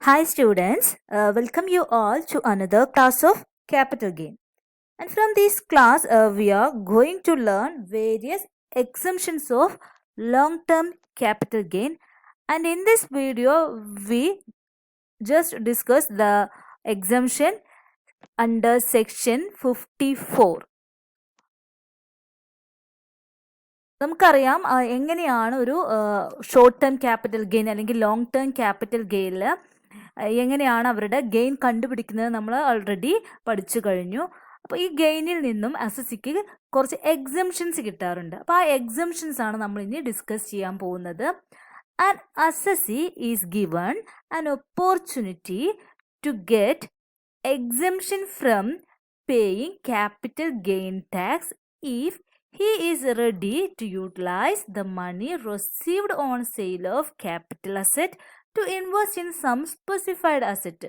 Hi students, welcome you all to another class of capital gain. And from this class, we are going to learn various exemptions of long-term capital gain. And in this video, we just discuss the exemption under section 54. നമുക്കറിയാം എങ്ങനെയാണ് ഒരു short term capital gain അല്ലെങ്കിൽ long term capital ഗെയിനിൽ എങ്ങനെയാണ് അവരുടെ gain കണ്ടുപിടിക്കുന്നത് നമ്മൾ already പഠിച്ചു കഴിഞ്ഞു. അപ്പോൾ ഈ ഗെയിനിൽ നിന്നും അസസിക്ക് കുറച്ച് എക്സംഷൻസ് കിട്ടാറുണ്ട്. അപ്പോൾ ആ എക്സംഷൻസ് ആണ് നമ്മൾ ഇനി ഡിസ്കസ് ചെയ്യാൻ പോകുന്നത്. And assessee is given an opportunity to get exemption from paying capital gain tax if he is ready to utilize the money received on sale of capital asset to invest in some specified asset.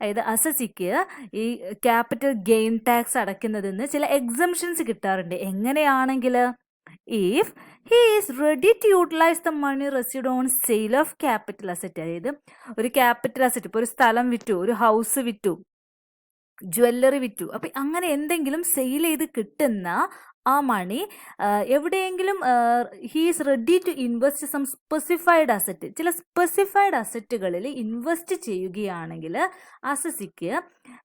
അതായത് അസസിക്ക് ഈ capital gain tax അടയ്ക്കുന്നതിന് ചില exemptions കിട്ടാറുണ്ട്. എങ്ങനെയാണെങ്കിൽ if he is ready to utilise the money received on sale of capital asset. അതായത് ഒരു capital asset, ഇപ്പോൾ ഒരു സ്ഥലം വിറ്റു, ഒരു ഹൗസ് വിറ്റു, ജ്വല്ലറി വിറ്റു, അപ്പം അങ്ങനെ എന്തെങ്കിലും സെയിൽ ചെയ്ത് കിട്ടുന്ന ആ മണി എവിടെയെങ്കിലും he is ready to invest some specified asset, ചില സ്പെസിഫൈഡ് അസറ്റുകളിൽ ഇൻവെസ്റ്റ് ചെയ്യുകയാണെങ്കിൽ അസസിക്ക്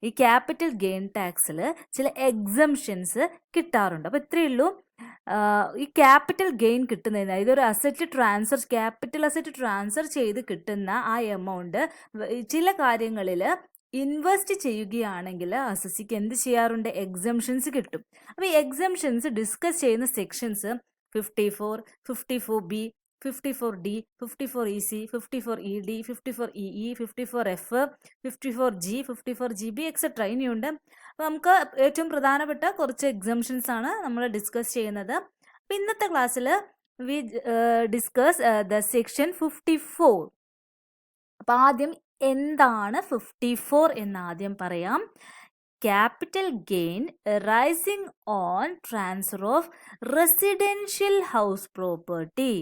ഈ ക്യാപിറ്റൽ ഗെയിൻ ടാക്സിൽ ചില എക്സംഷൻസ് കിട്ടാറുണ്ട്. അപ്പോൾ ഇത്രയേ ഉള്ളൂ. ഈ ക്യാപിറ്റൽ ഗെയിൻ കിട്ടുന്നതിന് ഇതൊരു asset transfer, capital asset transfer ചെയ്ത് കിട്ടുന്ന ആ എമൗണ്ട് ചില കാര്യങ്ങളിൽ ഇൻവെസ്റ്റ് ചെയ്യുകയാണെങ്കിൽ അസസിക്ക് എന്ത് ചെയ്യാറുണ്ട്? എക്സംഷൻസ് കിട്ടും. അപ്പോൾ ഈ എക്സംഷൻസ് ഡിസ്കസ് ചെയ്യുന്ന sections 54, 54B, 54D, 54EC, 54ED, 54EE, 54F, 54G, 54GB etcetera ഇനിയുണ്ട്. അപ്പോൾ നമുക്ക് ഏറ്റവും പ്രധാനപ്പെട്ട കുറച്ച് എക്സംഷൻസ് ആണ് നമ്മൾ ഡിസ്കസ് ചെയ്യുന്നത്. അപ്പോൾ ഇന്നത്തെ ക്ലാസ്സിൽ വി ഡിസ്കസ് ദ സെക്ഷൻ 54. അപ്പോൾ ആദ്യം എന്താണ് 54 എന്ന് ആദ്യം പറയാം. Capital gain rising on transfer of residential house property.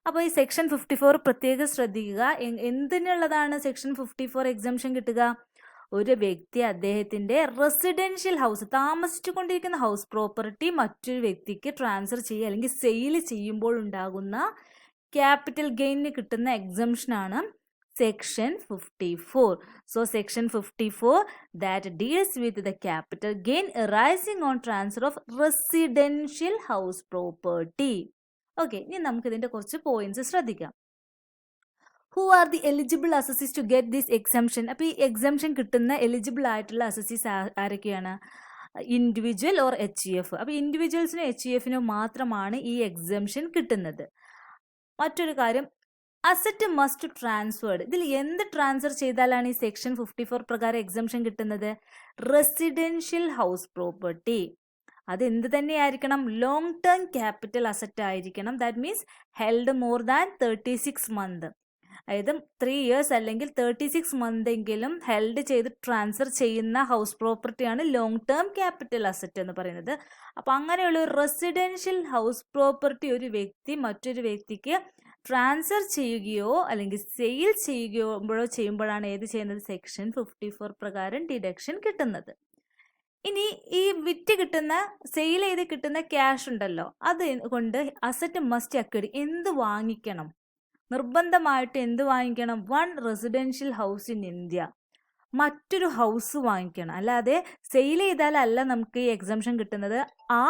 അപ്പോൾ ഈ സെക്ഷൻ 54 പ്രത്യേകം ശ്രദ്ധിക്കുക. എന്തിനുള്ളതാണ് സെക്ഷൻ 54 എക്സംഷൻ കിട്ടുക? ഒരു വ്യക്തി അദ്ദേഹത്തിൻ്റെ റെസിഡൻഷ്യൽ ഹൗസ്, താമസിച്ചുകൊണ്ടിരിക്കുന്ന ഹൗസ് പ്രോപ്പർട്ടി മറ്റൊരു വ്യക്തിക്ക് ട്രാൻസ്ഫർ ചെയ്യുക അല്ലെങ്കിൽ സെയിൽ ചെയ്യുമ്പോൾ ഉണ്ടാകുന്ന ക്യാപിറ്റൽ ഗെയിനിന് കിട്ടുന്ന എക്സംഷനാണ് Section 54. So Section 54 that deals with the capital gain arising on transfer of residential house property. Okay, ഇനി നമുക്ക് ഇതിന്റെ കുറച്ച് പോയിന്റ്സ് ശ്രദ്ധിക്കാം. Who are the eligible assessees to get this exemption? അപ്പോൾ ഈ എക്സംഷൻ കിട്ടുന്ന എലിജിബിൾ ആയിട്ടുള്ള അസസീസ് ആരൊക്കെയാണ്? Individual or HEF. അപ്പോൾ ഇൻഡിവിജ്വൽസിനും HEFിനും മാത്രമാണ് ഈ എക്സംഷൻ കിട്ടുന്നത്. മറ്റൊരു കാര്യം, അസറ്റ് മസ്റ്റ് ട്രാൻസ്ഫേർഡ്. ഇതിൽ എന്ത് ട്രാൻസ്ഫർ ചെയ്താലാണ് ഈ സെക്ഷൻ 54 പ്രകാരം എക്സംഷൻ കിട്ടുന്നത്? Residential house property. അത് എന്ത് തന്നെയായിരിക്കണം? ലോങ് ടേം ക്യാപിറ്റൽ അസറ്റ് ആയിരിക്കണം. That means held more than 36 month. അതായത് 3 ഇയേഴ്സ് അല്ലെങ്കിൽ 36 മന്ത് എങ്കിലും ഹെൽഡ് ചെയ്ത് ട്രാൻസ്ഫർ ചെയ്യുന്ന ഹൗസ് പ്രോപ്പർട്ടിയാണ് ലോങ് ടേം ക്യാപിറ്റൽ അസറ്റ് എന്ന് പറയുന്നത്. അപ്പം അങ്ങനെയുള്ള ഒരു റെസിഡൻഷ്യൽ ഹൗസ് പ്രോപ്പർട്ടി ഒരു വ്യക്തി മറ്റൊരു വ്യക്തിക്ക് ട്രാൻസ്ഫർ ചെയ്യുകയോ അല്ലെങ്കിൽ സെയിൽ ചെയ്യുമ്പോഴാണ് ഏത് ചെയ്യുന്നത്? സെക്ഷൻ 54 പ്രകാരം ഡിഡക്ഷൻ കിട്ടുന്നത്. ഇനി ഈ വിറ്റ് കിട്ടുന്ന, സെയിൽ ചെയ്ത് കിട്ടുന്ന ക്യാഷ് ഉണ്ടല്ലോ, അത് കൊണ്ട് അസറ്റ് മസ്റ്റ് അക്വയർ. എന്ത് വാങ്ങിക്കണം? നിർബന്ധമായിട്ട് എന്ത് വാങ്ങിക്കണം? 1 റെസിഡൻഷ്യൽ ഹൗസ് ഇൻ ഇന്ത്യ, മറ്റൊരു ഹൗസ് വാങ്ങിക്കണം. അല്ലാതെ സെയിൽ ചെയ്താലല്ല നമുക്ക് ഈ എക്സംഷൻ കിട്ടുന്നത്. ആ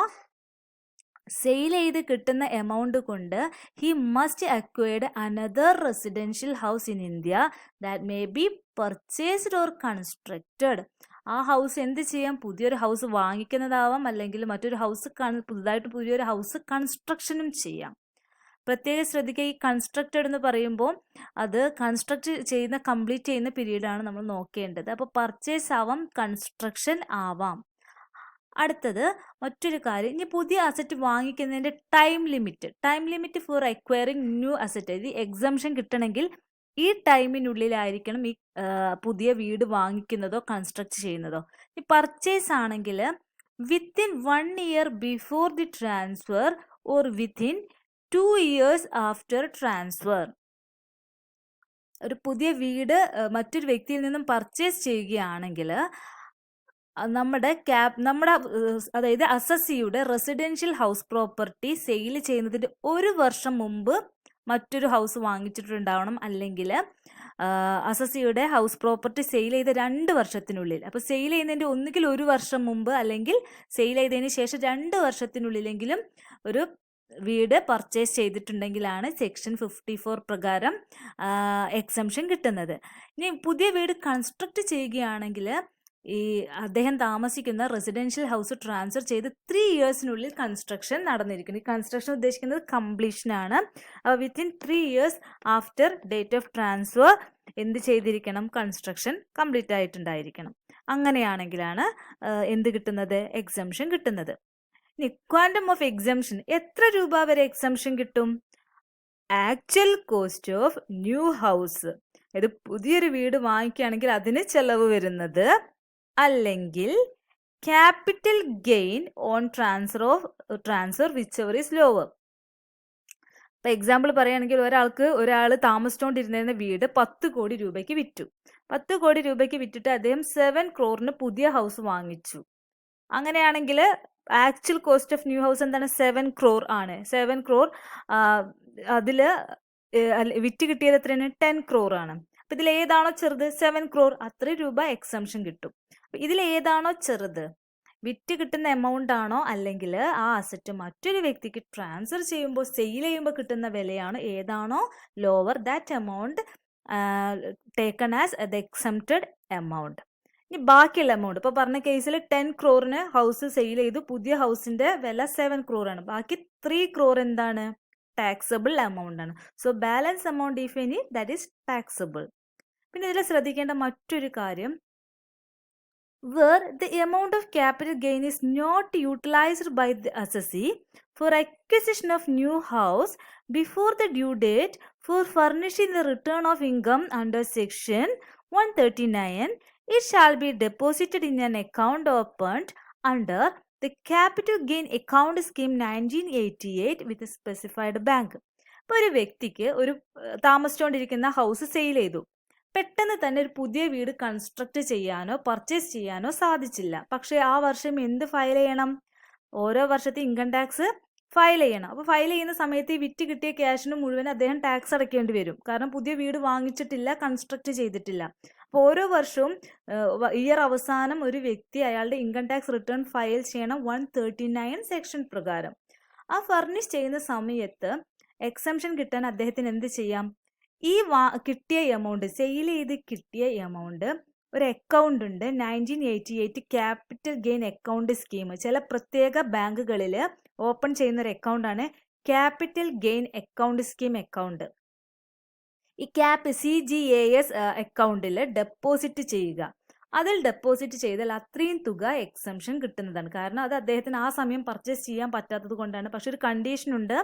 സെയിൽ ചെയ്ത് കിട്ടുന്ന എമൗണ്ട് കൊണ്ട് he must acquired another residential house in India that may be purchased or constructed. ആ ഹൗസ് എന്ത് ചെയ്യാം? പുതിയൊരു ഹൗസ് വാങ്ങിക്കുന്നതാവാം, അല്ലെങ്കിൽ മറ്റൊരു ഹൗസ് പുതിയൊരു ഹൗസ് കൺസ്ട്രക്ഷനും ചെയ്യാം. പ്രത്യേകം ശ്രദ്ധിക്കുക, ഈ കൺസ്ട്രക്റ്റഡ് എന്ന് പറയുമ്പോൾ അത് കൺസ്ട്രക്ട് ചെയ്യുന്ന കംപ്ലീറ്റ് ചെയ്യുന്ന പീരീഡാണ് നമ്മൾ നോക്കേണ്ടത്. അപ്പോൾ പർച്ചേസ് ആവാം, കൺസ്ട്രക്ഷൻ ആവാം. അടുത്തത് മറ്റൊരു കാര്യം, ഇനി പുതിയ അസറ്റ് വാങ്ങിക്കുന്നതിൻ്റെ time limit for acquiring new asset. ഇത് എക്സംഷൻ കിട്ടണമെങ്കിൽ ഈ ടൈമിനുള്ളിലായിരിക്കണം ഈ പുതിയ വീട് വാങ്ങിക്കുന്നതോ കൺസ്ട്രക്ട് ചെയ്യുന്നതോ. ഈ പർച്ചേസ് ആണെങ്കിൽ within 1 year before the transfer or within 2 years after transfer. ഒരു പുതിയ വീട് മറ്റൊരു വ്യക്തിയിൽ നിന്നും പർച്ചേസ് ചെയ്യുകയാണെങ്കിൽ നമ്മുടെ അതായത് അസസിയുടെ റെസിഡൻഷ്യൽ ഹൗസ് പ്രോപ്പർട്ടി സെയിൽ ചെയ്യുന്നതിൻ്റെ 1 വർഷം മുമ്പ് മറ്റൊരു ഹൗസ് വാങ്ങിച്ചിട്ടുണ്ടാവണം. അല്ലെങ്കിൽ അസസിയുടെ ഹൗസ് പ്രോപ്പർട്ടി സെയിൽ ചെയ്ത 2 വർഷത്തിനുള്ളിൽ. അപ്പോൾ സെയിൽ ചെയ്യുന്നതിൻ്റെ ഒന്നുകിൽ 1 വർഷം മുമ്പ് അല്ലെങ്കിൽ സെയിൽ ചെയ്തതിന് ശേഷം 2 വർഷത്തിനുള്ളിലെങ്കിലും ഒരു വീട് പർച്ചേസ് ചെയ്തിട്ടുണ്ടെങ്കിലാണ് സെക്ഷൻ 54 പ്രകാരം എക്സംഷൻ കിട്ടുന്നത്. ഇനി പുതിയ വീട് കൺസ്ട്രക്ട് ചെയ്യുകയാണെങ്കിൽ ഈ അദ്ദേഹം താമസിക്കുന്ന റെസിഡൻഷ്യൽ ഹൗസ് ട്രാൻസ്ഫർ ചെയ്ത് 3 ഇയേഴ്സിനുള്ളിൽ കൺസ്ട്രക്ഷൻ നടന്നിരിക്കുന്നു. ഈ കൺസ്ട്രക്ഷൻ ഉദ്ദേശിക്കുന്നത് കംപ്ലീഷനാണ്. അപ്പോൾ within 3 years after date of transfer എന്ത് ചെയ്തിരിക്കണം? Construction complete ആയിട്ടുണ്ടായിരിക്കണം. അങ്ങനെയാണെങ്കിലാണ് എന്ത് കിട്ടുന്നത്? എക്സംഷൻ കിട്ടുന്നത്. ഇനി ക്വാണ്ടം ഓഫ് എക്സംഷൻ, എത്ര രൂപ വരെ എക്സംഷൻ കിട്ടും? Actual cost of new house, ഇത് പുതിയൊരു വീട് വാങ്ങിക്കുകയാണെങ്കിൽ അതിന് ചെലവ് വരുന്നത്, അല്ലെങ്കിൽ capital gain on transfer which ever is lower. ഇപ്പം എക്സാമ്പിൾ പറയുകയാണെങ്കിൽ ഒരാൾ താമസിച്ചുകൊണ്ടിരുന്ന വീട് 10 കോടി രൂപയ്ക്ക് വിറ്റു. 10 കോടി രൂപയ്ക്ക് വിറ്റിട്ട് അദ്ദേഹം 7 crore പുതിയ ഹൗസ് വാങ്ങിച്ചു. അങ്ങനെയാണെങ്കിൽ actual cost of new house എന്താണ്? 7 crore ആണ്. 7 crore അതിൽ വിറ്റ് കിട്ടിയത് എത്രയാണ്? 10 crore ആണ്. അപ്പം ഇതിൽ ഏതാണോ ചെറുത്? 7 crore, അത്ര രൂപ എക്സംഷൻ കിട്ടും. അപ്പം ഇതിൽ ഏതാണോ ചെറുത്? വിറ്റ് കിട്ടുന്ന എമൗണ്ട് ആണോ, അല്ലെങ്കിൽ ആ അസറ്റ് മറ്റൊരു വ്യക്തിക്ക് ട്രാൻസ്ഫർ ചെയ്യുമ്പോൾ സെയിൽ ചെയ്യുമ്പോൾ കിട്ടുന്ന വിലയാണോ, ഏതാണോ lower, that amount taken as the exempted amount. ഇനി ബാക്കിയുള്ള എമൗണ്ട്, ഇപ്പോൾ പറഞ്ഞ കേസിൽ 10 crore ഹൗസ് സെയിൽ ചെയ്തു, പുതിയ ഹൗസിന്റെ വില 7 crore ആണ്. ബാക്കി 3 crore എന്താണ്? ടാക്സബിൾ എമൗണ്ട് ആണ്. So balance amount if any that is taxable. പിന്നെ ഇതിൽ ശ്രദ്ധിക്കേണ്ട മറ്റൊരു കാര്യം, where the amount of capital gain is not utilized by the assessee for acquisition of new house before the due date for furnishing the return of income under section 139, it shall be deposited in an account opened under the capital gain account scheme 1988 with a specified bank. ഇപ്പോൾ ഒരു വ്യക്തിക്ക് താമസിച്ചുകൊണ്ടിരിക്കുന്ന house sale ചെയ്തു. പെട്ടെന്ന് തന്നെ ഒരു പുതിയ വീട് construct ചെയ്യാനോ പർച്ചേസ് ചെയ്യാനോ സാധിച്ചില്ല. പക്ഷേ ആ വർഷം എന്ത് ഫയൽ ചെയ്യണം? ഓരോ വർഷത്തെ ഇൻകം ടാക്സ് ഫയൽ ചെയ്യണം. അപ്പോൾ ഫയൽ ചെയ്യുന്ന സമയത്ത് ഈ വിറ്റ് കിട്ടിയ ക്യാഷിന് മുഴുവൻ അദ്ദേഹം ടാക്സ് അടയ്ക്കേണ്ടി വരും. കാരണം പുതിയ വീട് വാങ്ങിച്ചിട്ടില്ല, കൺസ്ട്രക്ട് ചെയ്തിട്ടില്ല. അപ്പോൾ ഓരോ വർഷവും ഇയർ അവസാനം ഒരു വ്യക്തി അയാളുടെ ഇൻകം ടാക്സ് റിട്ടേൺ ഫയൽ ചെയ്യണം 139 സെക്ഷൻ പ്രകാരം. ആ ഫർണിഷ് ചെയ്യുന്ന സമയത്ത് എക്സംഷൻ കിട്ടാൻ അദ്ദേഹത്തിന് എന്ത് ചെയ്യാം? ഈ കിട്ടിയ എമൗണ്ട്, സെയിൽ ചെയ്ത് കിട്ടിയ എമൗണ്ട് ഒരു അക്കൗണ്ട് ഉണ്ട്, 1988 ക്യാപിറ്റൽ ഗെയിൻ അക്കൗണ്ട് സ്കീം. ചില പ്രത്യേക ബാങ്കുകളിൽ ഓപ്പൺ ചെയ്യുന്ന ഒരു അക്കൗണ്ടാണ് capital gain account scheme account. ഈ CGAS അക്കൗണ്ടിൽ ഡെപ്പോസിറ്റ് ചെയ്യുക. അതിൽ ഡെപ്പോസിറ്റ് ചെയ്താൽ അത്രയും തുക എക്സംഷൻ കിട്ടുന്നതാണ്. കാരണം അത് അദ്ദേഹത്തിന് ആ സമയം പർച്ചേസ് ചെയ്യാൻ പറ്റാത്തത് കൊണ്ടാണ്. പക്ഷെ ഒരു കണ്ടീഷൻ ഉണ്ട്,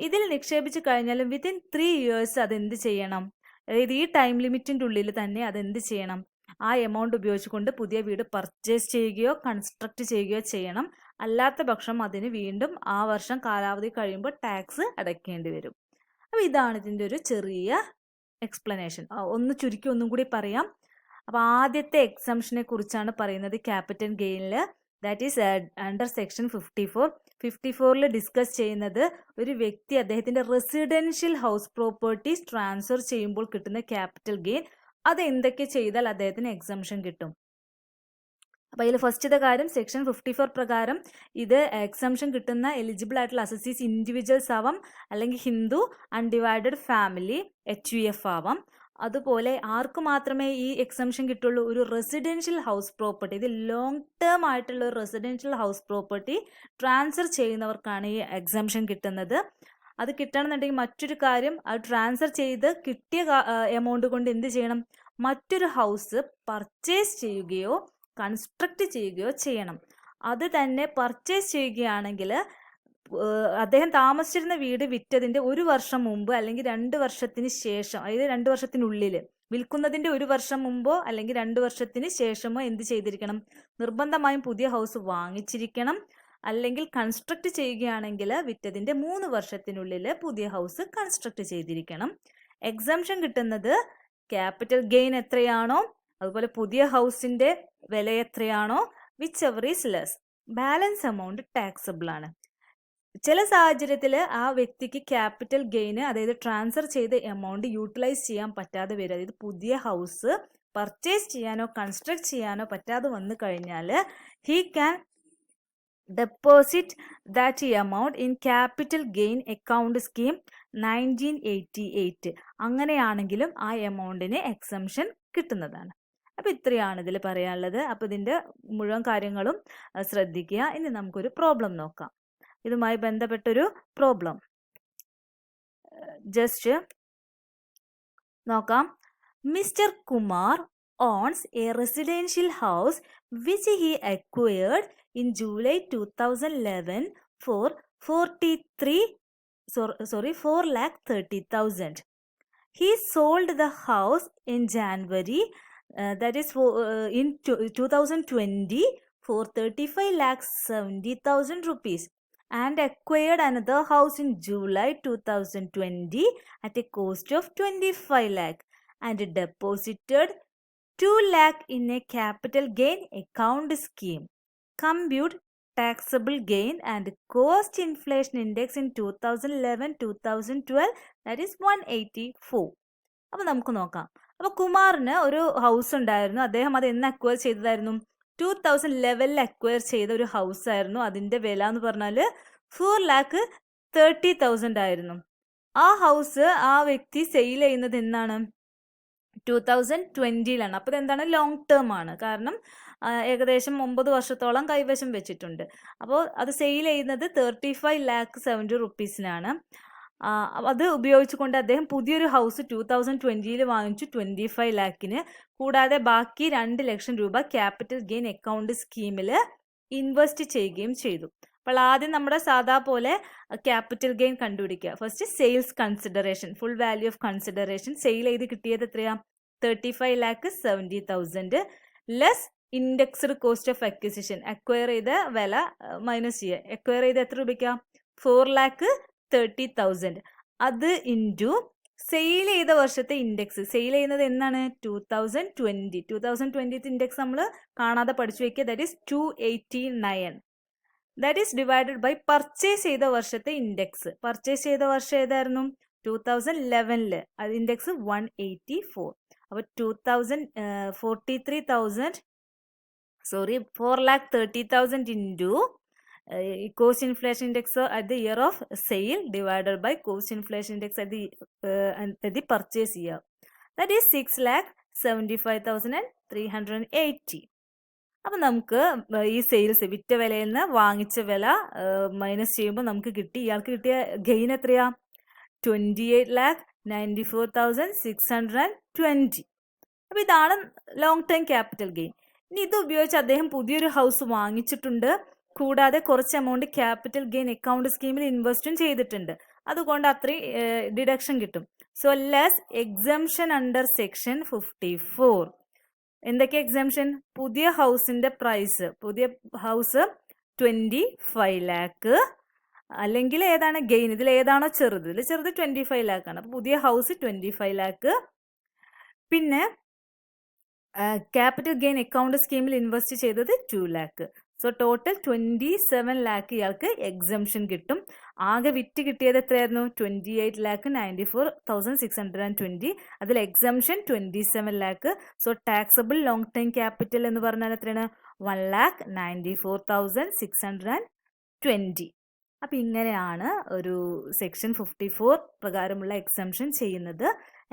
ഇതിൽ നിക്ഷേപിച്ച് കഴിഞ്ഞാലും വിത്തിൻ 3 ഇയേഴ്സ് അതെന്ത് ചെയ്യണം? അതായത് ഈ ടൈം ലിമിറ്റിൻ്റെ ഉള്ളിൽ തന്നെ അതെന്ത് ചെയ്യണം? ആ എമൗണ്ട് ഉപയോഗിച്ചുകൊണ്ട് പുതിയ വീട് പർച്ചേസ് ചെയ്യുകയോ കൺസ്ട്രക്ട് ചെയ്യുകയോ ചെയ്യണം. അല്ലാത്ത പക്ഷം അതിന് വീണ്ടും ആ വർഷം കാലാവധി കഴിയുമ്പോൾ ടാക്സ് അടയ്ക്കേണ്ടി വരും. അപ്പോൾ ഇതാണ് ഇതിൻ്റെ ഒരു ചെറിയ എക്സ്പ്ലനേഷൻ. ചുരുക്കി ഒന്നും കൂടി പറയാം. അപ്പോൾ ആദ്യത്തെ എക്സംഷനെ കുറിച്ചാണ് പറയുന്നത് ക്യാപിറ്റൽ ഗെയിനിൽ. That is under section 54. 54 discuss ചെയ്യുന്നത് ഒരു വ്യക്തി അദ്ദേഹത്തിൻ്റെ റെസിഡൻഷ്യൽ ഹൗസ് പ്രോപ്പർട്ടീസ് ട്രാൻസ്ഫർ ചെയ്യുമ്പോൾ കിട്ടുന്ന ക്യാപിറ്റൽ ഗെയിൻ, അത് എന്തൊക്കെ ചെയ്താൽ അദ്ദേഹത്തിന് എക്സംഷൻ കിട്ടും. അപ്പോൾ ഇതിൽ ഫസ്റ്റത്തെ കാര്യം, സെക്ഷൻ 54 പ്രകാരം ഇത് എക്സംഷൻ കിട്ടുന്ന എലിജിബിൾ ആയിട്ടുള്ള അസസീസ് ഇൻഡിവിജ്വൽസ് ആവാം, അല്ലെങ്കിൽ ഹിന്ദു അൺഡിവൈഡഡ് ഫാമിലി HUF ആവാം. അതുപോലെ ആർക്ക് മാത്രമേ ഈ എക്സംഷൻ കിട്ടുള്ളൂ? ഒരു റെസിഡൻഷ്യൽ ഹൗസ് പ്രോപ്പർട്ടി, ഇത് ലോങ് ടേം ആയിട്ടുള്ള ഒരു റെസിഡൻഷ്യൽ ഹൗസ് പ്രോപ്പർട്ടി ട്രാൻസ്ഫർ ചെയ്യുന്നവർക്കാണ് ഈ എക്സംഷൻ കിട്ടുന്നത്. അത് കിട്ടണമെന്നുണ്ടെങ്കിൽ മറ്റൊരു കാര്യം, അത് ട്രാൻസ്ഫർ ചെയ്ത് കിട്ടിയ എമൗണ്ട് കൊണ്ട് എന്ത് ചെയ്യണം? മറ്റൊരു ഹൗസ് പർച്ചേസ് ചെയ്യുകയോ കൺസ്ട്രക്ട് ചെയ്യുകയോ ചെയ്യണം. അത് തന്നെ പർച്ചേസ് ചെയ്യുകയാണെങ്കിൽ അദ്ദേഹം താമസിച്ചിരുന്ന വീട് വിറ്റതിൻ്റെ 1 വർഷം മുമ്പ് അല്ലെങ്കിൽ 2 വർഷത്തിന് ശേഷം, അതായത് 2 വർഷത്തിനുള്ളിൽ, വിൽക്കുന്നതിൻ്റെ 1 വർഷം മുമ്പോ അല്ലെങ്കിൽ 2 വർഷത്തിന് ശേഷമോ എന്ത് ചെയ്തിരിക്കണം? നിർബന്ധമായും പുതിയ ഹൗസ് വാങ്ങിച്ചിരിക്കണം. അല്ലെങ്കിൽ കൺസ്ട്രക്ട് ചെയ്യുകയാണെങ്കിൽ വിറ്റതിൻ്റെ 3 വർഷത്തിനുള്ളിൽ പുതിയ ഹൗസ് കൺസ്ട്രക്ട് ചെയ്തിരിക്കണം. എക്സംഷൻ കിട്ടുന്നത് ക്യാപിറ്റൽ ഗെയിൻ എത്രയാണോ, അതുപോലെ പുതിയ ഹൗസിന്റെ വില എത്രയാണോ, which ever is less. Balance amount taxable ആണ്. ചില സാഹചര്യത്തിൽ ആ വ്യക്തിക്ക് ക്യാപിറ്റൽ ഗെയിന്, അതായത് ട്രാൻസ്ഫർ ചെയ്ത എമൗണ്ട് യൂട്ടിലൈസ് ചെയ്യാൻ പറ്റാതെ വരും. അതായത് പുതിയ ഹൗസ് പർച്ചേസ് ചെയ്യാനോ കൺസ്ട്രക്ട് ചെയ്യാനോ പറ്റാതെ വന്നു കഴിഞ്ഞാൽ he can deposit that amount in capital gain account scheme 1988. അങ്ങനെയാണെങ്കിലും ആ എമൗണ്ടിന് എക്സംഷൻ കിട്ടുന്നതാണ്. അപ്പോൾ ഇത്രയാണ് ഇതിൽ പറയാനുള്ളത്. അപ്പോൾ ഇതിൻ്റെ മുഴുവൻ കാര്യങ്ങളും ശ്രദ്ധിക്കുക. ഇനി നമുക്കൊരു പ്രോബ്ലം നോക്കാം. ഇതുമായി ബന്ധപ്പെട്ടൊരു പ്രോബ്ലം ജസ്റ്റ് നോക്കാം. Mister Kumar owns a residential house which he acquired in July 2011 for 4,30,000. He sold the house in January, that is in 2020 for 35,70,000 rupees, and acquired another house in July 2020 at a cost of 25 lakh and deposited 2 lakh in a capital gain account scheme. Compute taxable gain and cost inflation index in 2011-2012, that is 184. അപ്പോൾ നമുക്ക് നോക്കാം. അപ്പോൾ കുമാറിന് ഒരു house ഉണ്ടായിരുന്നു. അദ്ദേഹം അത് എന്ന് അക്വയർ ചെയ്തതായിരുന്നു? 2011 അക്വയർ ചെയ്ത ഒരു ഹൗസ് ആയിരുന്നു. അതിൻ്റെ വില എന്ന് പറഞ്ഞാൽ 4,30,000 ആയിരുന്നു. ആ ഹൗസ് ആ വ്യക്തി സെയിൽ ചെയ്യുന്നത് എന്നാണ്? 2020ലാണ്. അപ്പോൾ ഇതെന്താണ്? ലോങ് ടേം ആണ്. കാരണം ഏകദേശം 9 വർഷത്തോളം കൈവശം വെച്ചിട്ടുണ്ട്. അപ്പോൾ അത് സെയിൽ ചെയ്യുന്നത് 35,70,000 rupeesനാണ്. അത് ഉപയോഗിച്ചുകൊണ്ട് അദ്ദേഹം പുതിയൊരു ഹൗസ് 2020 വാങ്ങിച്ചു 25 lakhന്. കൂടാതെ ബാക്കി 2 ലക്ഷം രൂപ ക്യാപിറ്റൽ ഗെയിൻ അക്കൗണ്ട് സ്കീമിൽ ഇൻവെസ്റ്റ് ചെയ്യുകയും ചെയ്തു. അപ്പോൾ ആദ്യം നമ്മുടെ സാധാ പോലെ ക്യാപിറ്റൽ ഗെയിൻ കണ്ടുപിടിക്കുക. First sales consideration, full value of consideration. Sale ചെയ്ത് കിട്ടിയത് എത്രയാ? 35,70,000 less indexed cost of acquisition. Acquire ചെയ്ത വില മൈനസ് ചെയ്യുക. അക്വയർ ചെയ്ത് എത്ര രൂപയ്ക്കാ? 4,30,000. അത് ഇൻറ്റു സെയിൽ ചെയ്ത വർഷത്തെ ഇൻഡെക്സ്. സെയിൽ ചെയ്യുന്നത് എന്നാണ്? 2020 ഇൻഡെക്സ് നമ്മൾ കാണാതെ പഠിച്ചു വയ്ക്കുക. That is 289. That is divided by purchase ചെയ്ത വർഷത്തെ ഇൻഡെക്സ്. പർച്ചേസ് ചെയ്ത വർഷം ഏതായിരുന്നു? 2011. അത് ഇൻഡെക്സ് 184. അപ്പോൾ 4,30,000 into cost inflation index at the year of sale divided by cost inflation index at the purchase year. That is 6,75,380. അപ്പം നമുക്ക് ഈ സെയിൽസ് വിറ്റ വിലയിൽ നിന്ന് വാങ്ങിച്ച വില മൈനസ് ചെയ്യുമ്പോൾ നമുക്ക് കിട്ടി. ഇയാൾക്ക് കിട്ടിയ ഗെയിൻ എത്രയാ? 28,94,620. അപ്പോൾ ഇതാണ് ലോങ് ടേം ക്യാപിറ്റൽ ഗെയിൻ. ഇനി ഇത് ഉപയോഗിച്ച് അദ്ദേഹം പുതിയൊരു ഹൗസ് വാങ്ങിച്ചിട്ടുണ്ട്. കൂടാതെ കുറച്ച് എമൗണ്ട് ക്യാപിറ്റൽ ഗെയിൻ അക്കൗണ്ട് സ്കീമിൽ ഇൻവെസ്റ്റും ചെയ്തിട്ടുണ്ട്. അതുകൊണ്ട് അത്രയും ഡിഡക്ഷൻ കിട്ടും. So less exemption under section 54. എന്തൊക്കെ എക്സംഷൻ? പുതിയ ഹൗസിന്റെ പ്രൈസ്, പുതിയ ഹൗസ് 25 lakh, അല്ലെങ്കിൽ ഏതാണ് ഗെയിൻ? ഇതിൽ ഏതാണോ ചെറുത്? ഇതിൽ ചെറുത് 25 lakh ആണ്. അപ്പോൾ പുതിയ ഹൗസ് 25 lakh. പിന്നെ ക്യാപിറ്റൽ ഗെയിൻ അക്കൗണ്ട് സ്കീമിൽ ഇൻവെസ്റ്റ് ചെയ്തത് 2 lakh. സോ ടോട്ടൽ 27 lakh ഇയാൾക്ക് എക്സംഷൻ കിട്ടും. ആകെ വിറ്റ് കിട്ടിയത് എത്രയായിരുന്നു? 28,94,620. അതിൽ exemption 27 lakh. So taxable long time capital എന്ന് പറഞ്ഞാൽ എത്രയാണ്? 1,94,620. അപ്പം ഇങ്ങനെയാണ് ഒരു സെക്ഷൻ 54 പ്രകാരമുള്ള എക്സംഷൻ ചെയ്യുന്നത്.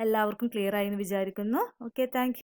എല്ലാവർക്കും ക്ലിയർ ആയി എന്ന് വിചാരിക്കുന്നു. Okay, thank you.